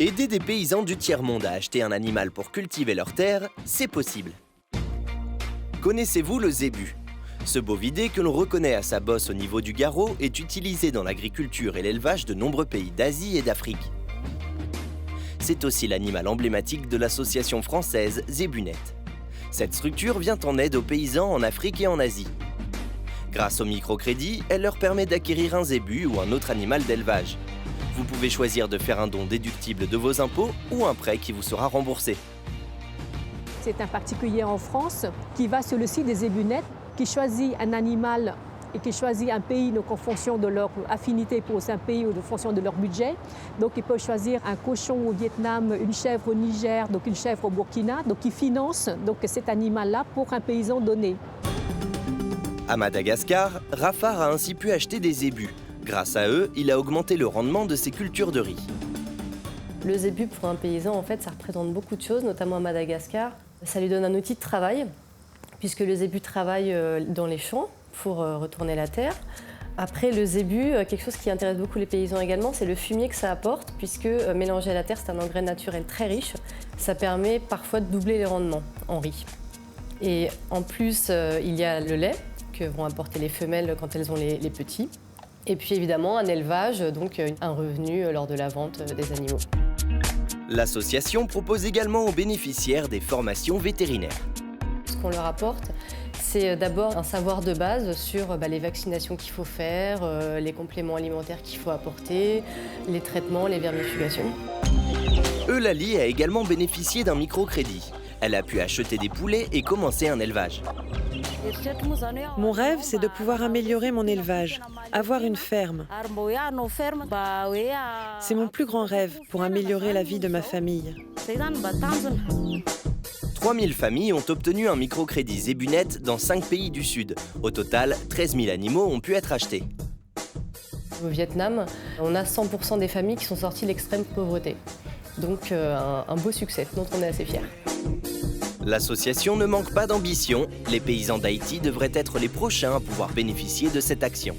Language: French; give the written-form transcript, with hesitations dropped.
Aider des paysans du tiers-monde à acheter un animal pour cultiver leurs terres, c'est possible. Connaissez-vous le zébu? Ce bovidé que l'on reconnaît à sa bosse au niveau du garrot est utilisé dans l'agriculture et l'élevage de nombreux pays d'Asie et d'Afrique. C'est aussi l'animal emblématique de l'association française Zébunet. Cette structure vient en aide aux paysans en Afrique et en Asie. Grâce au microcrédit, elle leur permet d'acquérir un zébu ou un autre animal d'élevage. Vous pouvez choisir de faire un don déductible de vos impôts ou un prêt qui vous sera remboursé. C'est un particulier en France qui va sur le site des Zébunet, qui choisit un animal et qui choisit un pays donc en fonction de leur affinité pour un pays ou en fonction de leur budget. Donc ils peuvent choisir un cochon au Vietnam, une chèvre au Niger, donc une chèvre au Burkina. Donc ils financent donc cet animal-là pour un paysan donné. À Madagascar, Rafar a ainsi pu acheter des zébus. Grâce à eux, il a augmenté le rendement de ses cultures de riz. Le zébu, pour un paysan, en fait, ça représente beaucoup de choses, notamment à Madagascar. Ça lui donne un outil de travail, puisque le zébu travaille dans les champs pour retourner la terre. Après, le zébu, quelque chose qui intéresse beaucoup les paysans également, c'est le fumier que ça apporte, puisque mélangé à la terre, c'est un engrais naturel très riche. Ça permet parfois de doubler les rendements en riz. Et en plus, il y a le lait que vont apporter les femelles quand elles ont les petits. Et puis évidemment, un élevage, donc un revenu lors de la vente des animaux. L'association propose également aux bénéficiaires des formations vétérinaires. Ce qu'on leur apporte, c'est d'abord un savoir de base sur les vaccinations qu'il faut faire, les compléments alimentaires qu'il faut apporter, les traitements, les vermifugations. Eulalie a également bénéficié d'un microcrédit. Elle a pu acheter des poulets et commencer un élevage. Mon rêve, c'est de pouvoir améliorer mon élevage, avoir une ferme. C'est mon plus grand rêve pour améliorer la vie de ma famille. 3000 familles ont obtenu un microcrédit Zébunet dans 5 pays du Sud. Au total, 13 000 animaux ont pu être achetés. Au Vietnam, on a 100% des familles qui sont sorties de l'extrême pauvreté. Donc un beau succès dont on est assez fiers. L'association ne manque pas d'ambition. Les paysans d'Haïti devraient être les prochains à pouvoir bénéficier de cette action.